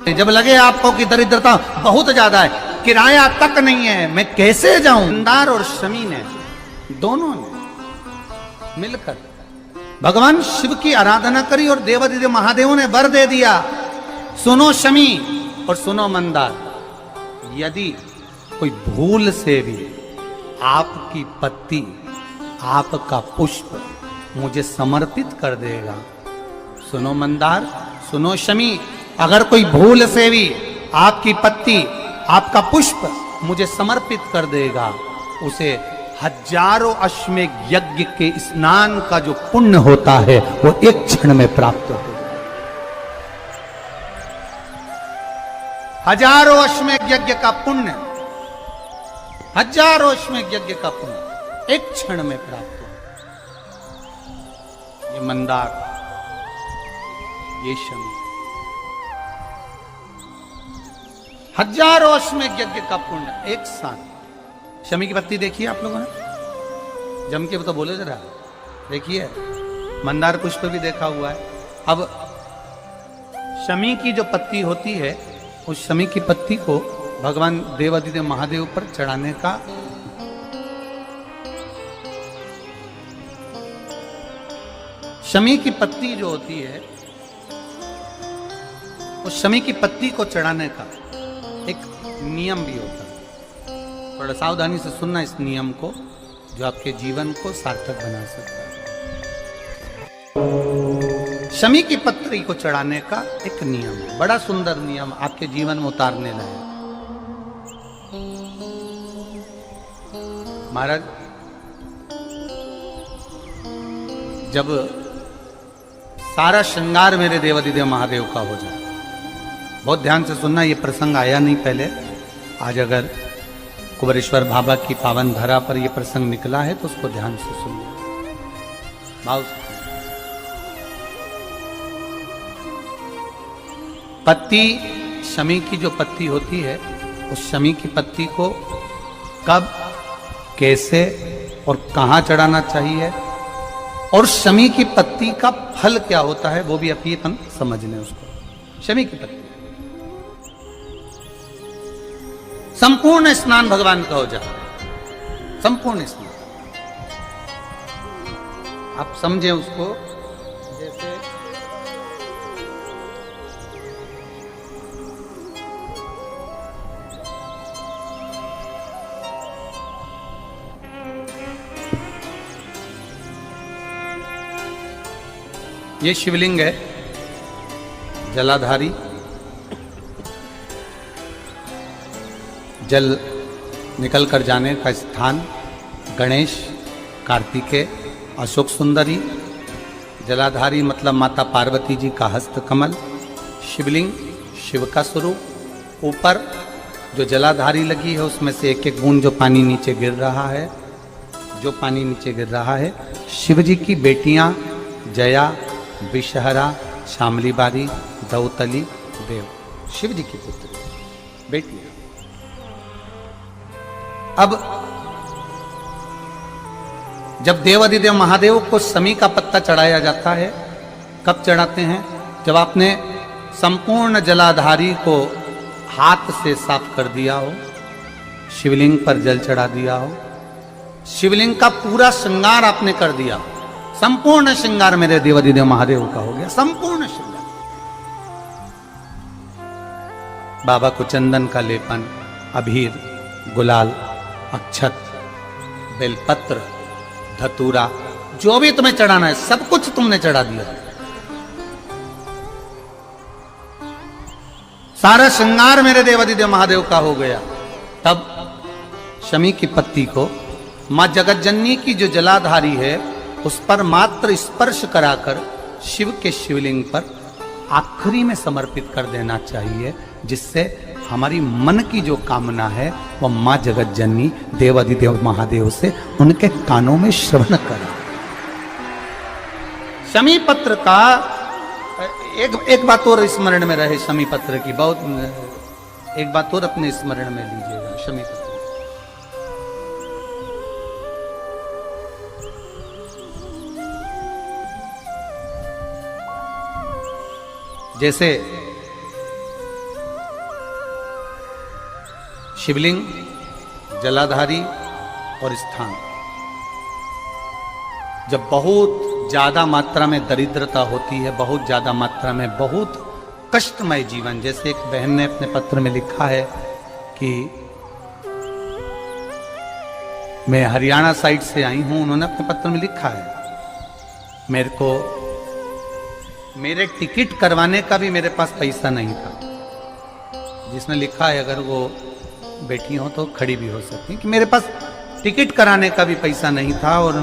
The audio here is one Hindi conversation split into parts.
जब लगे आपको कि दरिद्रता बहुत ज्यादा है, किराया तक नहीं है, मैं कैसे जाऊं, मंदार और शमी ने दोनों ने मिलकर भगवान शिव की आराधना करी और देवादिदेव महादेव ने वर दे दिया। सुनो शमी और सुनो मंदार, यदि कोई भूल से भी आपकी पत्ती, आपका पुष्प मुझे समर्पित कर देगा, सुनो मंदार, सुनो शमी, अगर कोई भूल से भी आपकी पत्ती, आपका पुष्प मुझे समर्पित कर देगा, उसे हजारों अश्वमेध यज्ञ के स्नान का जो पुण्य होता है वो एक क्षण में प्राप्त होगा। हजारों अश्वमेध यज्ञ का पुण्य, हजारों अश्वमेध यज्ञ का पुण्य एक क्षण में प्राप्त होगा। ये मंदार, ये शमी, हजारों अश्वमेध यज्ञ का पुण्य एक साथ। शमी की पत्ती देखिए आप लोगों ने, जम के तो बोले जरा, देखिए मंदार पुष्प भी देखा हुआ है। अब शमी की जो पत्ती होती है, उस शमी की पत्ती को भगवान देवादिदेव महादेव पर चढ़ाने का शमी की पत्ती जो होती है, उस शमी की पत्ती को चढ़ाने का एक नियम भी होता है। थोड़ा सावधानी से सुनना इस नियम को, जो आपके जीवन को सार्थक बना सकता है। शमी की पत्री को चढ़ाने का एक नियम है, बड़ा सुंदर नियम, आपके जीवन में उतारने लायक। महाराज, जब सारा श्रृंगार मेरे देवादिदेव महादेव का हो जाए, बहुत ध्यान से सुनना, ये प्रसंग आया नहीं पहले, आज अगर कुबेरेश्वर बाबा की पावन धरा पर यह प्रसंग निकला है तो उसको ध्यान से सुनिए। भाव पत्ती, शमी की जो पत्ती होती है, उस शमी की पत्ती को कब, कैसे और कहां चढ़ाना चाहिए, और शमी की पत्ती का फल क्या होता है, वो भी अभी अपन समझ लें उसको। शमी की पत्ती, संपूर्ण स्नान भगवान का हो जाए, संपूर्ण स्नान, आप समझे उसको। जैसे ये शिवलिंग है, जलाधारी, जल निकल कर जाने का स्थान, गणेश, कार्तिकेय, अशोक सुंदरी, जलाधारी मतलब माता पार्वती जी का हस्त कमल, शिवलिंग, शिव का स्वरूप, ऊपर जो जलाधारी लगी है उसमें से एक एक बूंद जो पानी नीचे गिर रहा है, जो पानी नीचे गिर रहा है, शिव जी की बेटियां जया, विषहरा, शामली बारी, दौतली, देव, शिव जी की पुत्री बेटियां। अब जब देवादिदेव महादेव को शमी का पत्ता चढ़ाया जाता है, कब चढ़ाते हैं, जब आपने संपूर्ण जलाधारी को हाथ से साफ कर दिया हो, शिवलिंग पर जल चढ़ा दिया हो, शिवलिंग का पूरा श्रृंगार आपने कर दिया, संपूर्ण श्रृंगार मेरे देवादिदेव महादेव का हो गया, संपूर्ण श्रृंगार। बाबा को चंदन का लेपन, अबीर, गुलाल, अक्षत, बेलपत्र, धतूरा, जो भी तुम्हें चढ़ाना है सब कुछ तुमने चढ़ा दिया, सारा श्रृंगार मेरे देवादिदेव महादेव का हो गया। तब शमी की पत्ती को मां जगतजननी की जो जलाधारी है उस पर मात्र स्पर्श कराकर शिव के शिवलिंग पर आखिरी में समर्पित कर देना चाहिए, जिससे हमारी मन की जो कामना है वह मां जगतजननी देवादिदेव महादेव से उनके कानों में श्रवण करें। शमी पत्र का एक बात और स्मरण में रहे, शमी पत्र की बहुत एक बात और अपने स्मरण में लीजिएगा। शमी पत्र जैसे शिवलिंग, जलाधारी और स्थान। जब बहुत ज्यादा मात्रा में दरिद्रता होती है, बहुत ज्यादा मात्रा में बहुत कष्टमय जीवन, जैसे एक बहन ने अपने पत्र में लिखा है कि मैं हरियाणा साइड से आई हूं, उन्होंने अपने पत्र में लिखा है मेरे को मेरे टिकट करवाने का भी मेरे पास पैसा नहीं था। जिसने लिखा है, अगर वो बेटी हो तो खड़ी भी हो सकती कि मेरे पास टिकट कराने का भी पैसा नहीं था और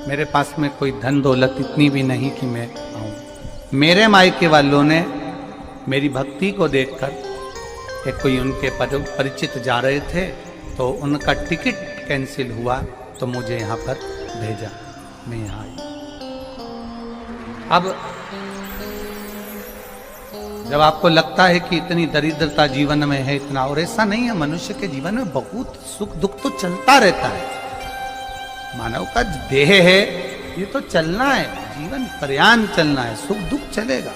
मेरे पास में कोई धन दौलत इतनी भी नहीं कि मैं आऊं। मेरे मायके वालों ने मेरी भक्ति को देखकर, एक कोई उनके परिचित जा रहे थे तो उनका टिकट कैंसिल हुआ तो मुझे यहाँ पर भेजा, मैं यहाँ आई। अब जब आपको लगता है कि इतनी दरिद्रता जीवन में है, इतना, और ऐसा नहीं है, मनुष्य के जीवन में बहुत सुख दुख तो चलता रहता है। मानव का देह है, ये तो चलना है, जीवन पर्यान चलना है, सुख दुख चलेगा,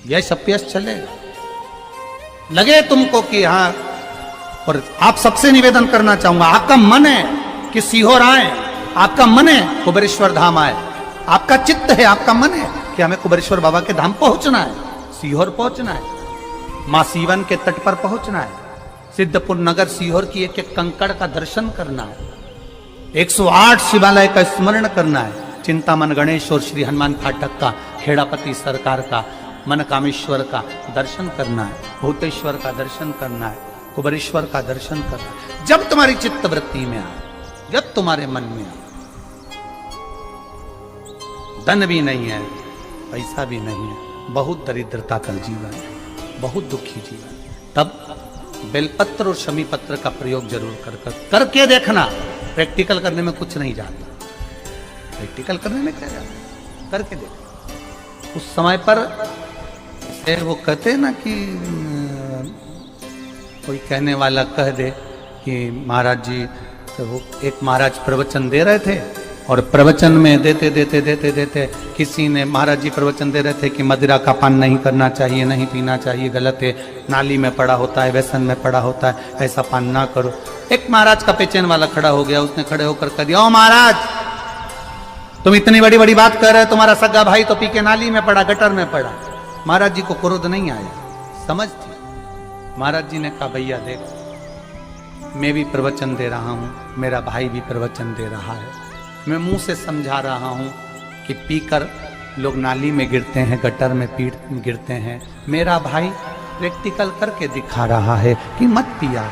यश अपयश चलेगा। लगे तुमको कि हाँ, और आप सबसे निवेदन करना चाहूंगा, आपका मन है कि सीहोर आए, आपका मन है कुबेरेश्वर धाम आए, आपका चित्त है, आपका मन है कि हमें कुबेरेश्वर बाबा के धाम पहुंचना है, सीहोर पहुंचना है, मां सीवन के तट पर पहुंचना है, सिद्धपुर नगर सीहोर की एक एक कंकड़ का दर्शन करना है, 108 शिवालय का स्मरण करना है, चिंतामन गणेश और श्री हनुमान फाटक का, खेड़ापति सरकार का, मनकामेश्वर का दर्शन करना है, भूतेश्वर का दर्शन करना है, कुबेरेश्वर का दर्शन करना है। जब तुम्हारी चित्त वृत्ति में आए, जब तुम्हारे मन में आए, धन भी नहीं है, पैसा भी नहीं है, बहुत दरिद्रता का जीवन है, बहुत दुखी जीवन, तब बेलपत्र और शमी पत्र का प्रयोग जरूर करके देखना। प्रैक्टिकल करने में कुछ नहीं जाता, प्रैक्टिकल करने में क्या जाता, करके देखो। उस समय पर वो कहते हैं ना कि कोई कहने वाला कह दे कि महाराज जी, तो वो एक महाराज प्रवचन दे रहे थे और प्रवचन में देते देते देते देते किसी ने, महाराज जी प्रवचन दे रहे थे कि मदिरा का पान नहीं करना चाहिए, नहीं पीना चाहिए, गलत है, नाली में पड़ा होता है, व्यसन में पड़ा होता है, ऐसा पान ना करो। एक महाराज का पेचेन वाला खड़ा हो गया, उसने खड़े होकर कह दिया, ओ महाराज, तुम इतनी बड़ी बड़ी बात कर रहे हो, तुम्हारा सगा भाई तो पी के नाली में पड़ा, गटर में पड़ा। महाराज जी को क्रोध नहीं आया, समझ थी। महाराज जी ने कहा, भैया देख, मैं भी प्रवचन दे रहा हूं, मेरा भाई भी प्रवचन दे रहा है, मैं मुंह से समझा रहा हूं कि पीकर लोग नाली में गिरते हैं, गटर में गिरते हैं, मेरा भाई प्रैक्टिकल करके दिखा रहा है कि मत पिया,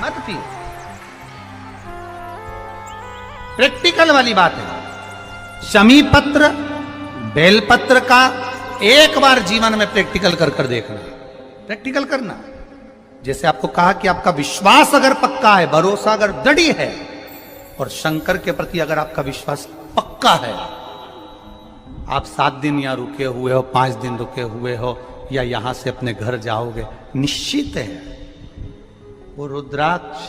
मत पियो। प्रैक्टिकल वाली बात है। शमी पत्र, बेलपत्र का एक बार जीवन में प्रैक्टिकल कर देखना, प्रैक्टिकल करना। जैसे आपको कहा कि आपका विश्वास अगर पक्का है, भरोसा अगर दृढ़ है, और शंकर के प्रति अगर आपका विश्वास पक्का है, आप 7 दिन यहाँ रुके हुए हो, 5 दिन रुके हुए हो, या यहां से अपने घर जाओगे, निश्चित है वो रुद्राक्ष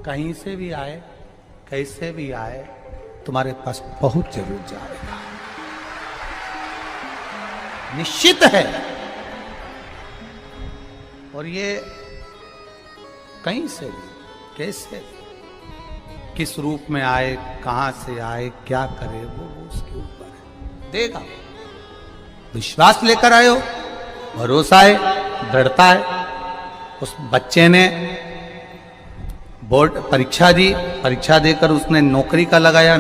कहीं से भी आए, कैसे भी आए, तुम्हारे पास बहुत जरूर जाएगा, निश्चित है। और ये कहीं से भी, कैसे भी, किस रूप में आए, कहां से आए, क्या करे, वो उसके ऊपर है, देगा। विश्वास लेकर आए हो, भरोसा है, दृढ़ता है। उस बच्चे ने बोर्ड परीक्षा दी, परीक्षा देकर उसने नौकरी का लगाया,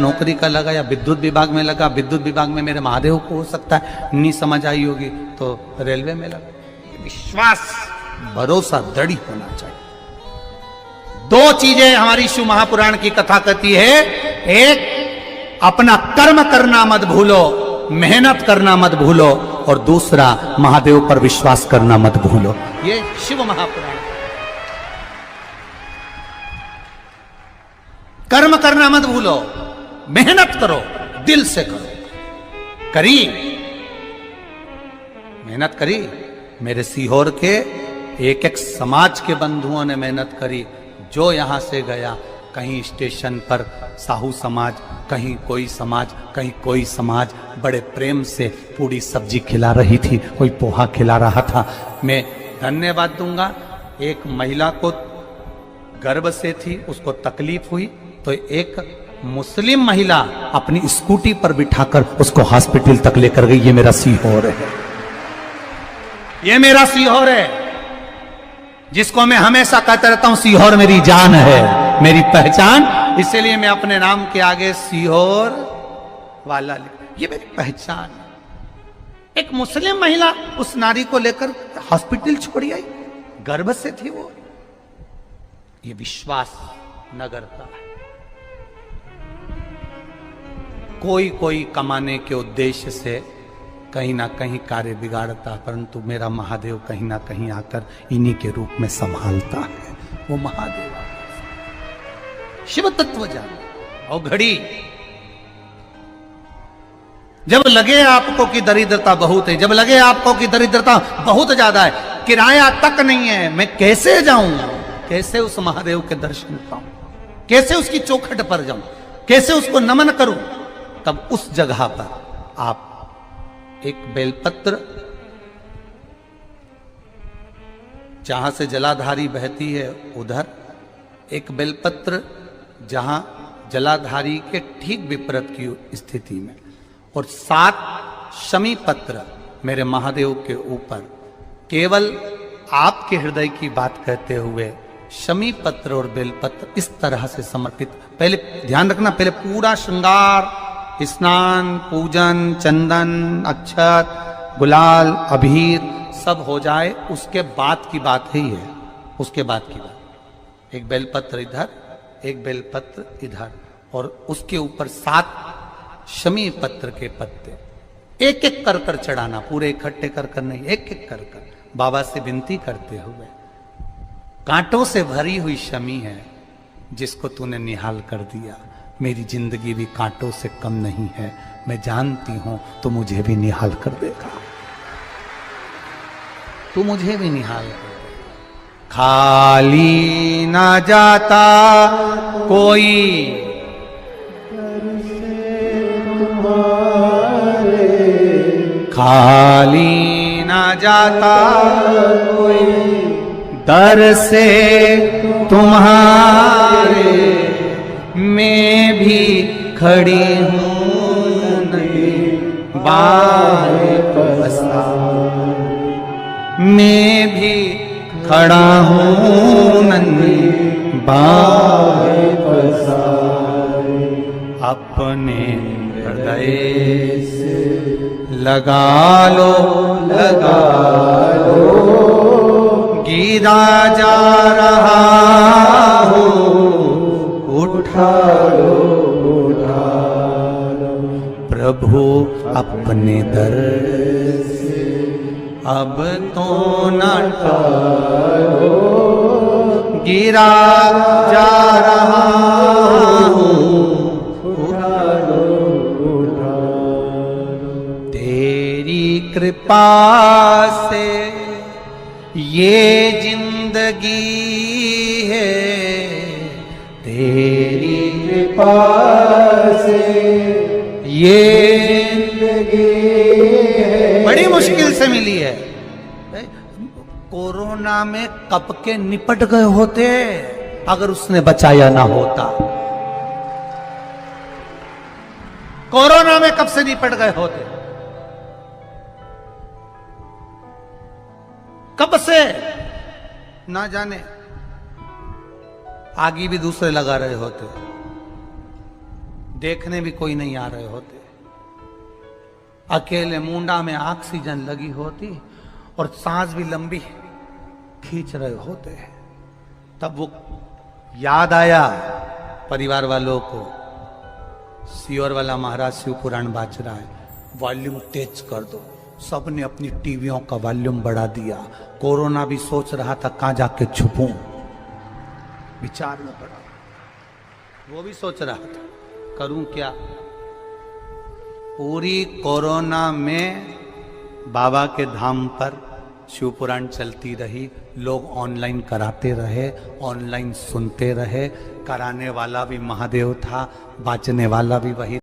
विद्युत विभाग में लगा, विद्युत विभाग में मेरे महादेव को हो सकता है नहीं समझ आई होगी तो रेलवे में लगा। विश्वास, भरोसा दृढ़ होना चाहिए। 2 चीजें हमारी शिव महापुराण की कथा कहती है, एक अपना कर्म करना मत भूलो, मेहनत करना मत भूलो, और दूसरा महादेव पर विश्वास करना मत भूलो। ये शिव महापुराण। कर्म करना मत भूलो, मेहनत करो, दिल से करो। करी मेहनत करी, मेरे सीहोर के एक एक समाज के बंधुओं ने मेहनत करी। जो यहां से गया कहीं स्टेशन पर साहू समाज, कहीं कोई समाज, कहीं कोई समाज बड़े प्रेम से पूरी सब्जी खिला रही थी, कोई पोहा खिला रहा था। मैं धन्यवाद दूंगा, एक महिला को गर्भ से थी, उसको तकलीफ हुई तो एक मुस्लिम महिला अपनी स्कूटी पर बिठाकर उसको हॉस्पिटल तक लेकर गई। ये मेरा सीहोर है, ये मेरा सीहोर है, जिसको मैं हमेशा कहता रहता हूं सीहोर मेरी जान है, मेरी पहचान। इसलिए मैं अपने नाम के आगे सीहोर वाला ये मेरी पहचान है। एक मुस्लिम महिला उस नारी को लेकर हॉस्पिटल छोड़ी आई, गर्भ से थी वो। ये विश्वास नगर का है। कोई कोई कमाने के उद्देश्य से कहीं ना कहीं कार्य बिगाड़ता, परंतु मेरा महादेव कहीं ना कहीं आकर इन्हीं के रूप में संभालता है। वो महादेव शिव तत्व जानो। और घड़ी जब लगे आपको कि दरिद्रता बहुत है, जब लगे आपको कि दरिद्रता बहुत ज्यादा है, किराया तक नहीं है, मैं कैसे जाऊं, कैसे उस महादेव के दर्शन पाऊं, कैसे उसकी चौखट पर जाऊं, कैसे उसको नमन करूं, तब उस जगह पर आप एक बेलपत्र, जहां से जलाधारी बहती है उधर एक बेलपत्र, जहां जलाधारी के ठीक विपरीत की स्थिति में, और 7 शमी पत्र मेरे महादेव के ऊपर, केवल आपके हृदय की बात कहते हुए शमी पत्र और बेलपत्र इस तरह से समर्पित। पहले ध्यान रखना, पहले पूरा श्रृंगार, स्नान, पूजन, चंदन, अक्षत, गुलाल, अबीर सब हो जाए, उसके बाद की बात ही है, उसके बाद की बात। एक बेलपत्र इधर, एक बेलपत्र इधर, और उसके ऊपर 7 शमी पत्र के पत्ते एक एक कर कर चढ़ाना, पूरे इकट्ठे कर कर नहीं, एक एक कर कर बाबा से विनती करते हुए। कांटों से भरी हुई शमी है जिसको तूने निहाल कर दिया, मेरी जिंदगी भी कांटों से कम नहीं है, मैं जानती हूं तो मुझे भी निहाल कर देगा, तू मुझे भी निहाल कर देगा। खाली ना जाता कोई खाली ना जाता कोई, दर से तुम्हारे मैं भी खड़ी हूं नहीं बाहे पसा, मैं भी खड़ा हूं नन्ही बाहे पसा, अपने हृदय से लगा लो, लगा लो, गिरा जा रहा हूं, उठा लो, उठा लो, प्रभु अपने दर से अब तो न टालो, गिरा जा रहा हूं, उठा लो, उठा लो, तेरी कृपा से ये जिंदगी है, तेरी कृपा से ये जिंदगी है। बड़ी मुश्किल से मिली है। कोरोना में कब के निपट गए होते अगर उसने बचाया ना होता। कोरोना में कब से निपट गए होते, कब से ना जाने, आगे भी दूसरे लगा रहे होते, देखने भी कोई नहीं आ रहे होते, अकेले मुंडा में ऑक्सीजन लगी होती और सांस भी लंबी खींच रहे होते। तब वो याद आया परिवार वालों को, सीहोर वाला महाराज शिव पुराण बाज रहा है, वॉल्यूम तेज कर दो। सबने अपनी टीवियों का वॉल्यूम बढ़ा दिया। कोरोना भी सोच रहा था कहां जाके छुपूं, विचार में पड़ा, वो भी सोच रहा था करूं क्या। पूरी कोरोना में बाबा के धाम पर शिव पुराण चलती रही, लोग ऑनलाइन कराते रहे, ऑनलाइन सुनते रहे। कराने वाला भी महादेव था, बाचने वाला भी वही।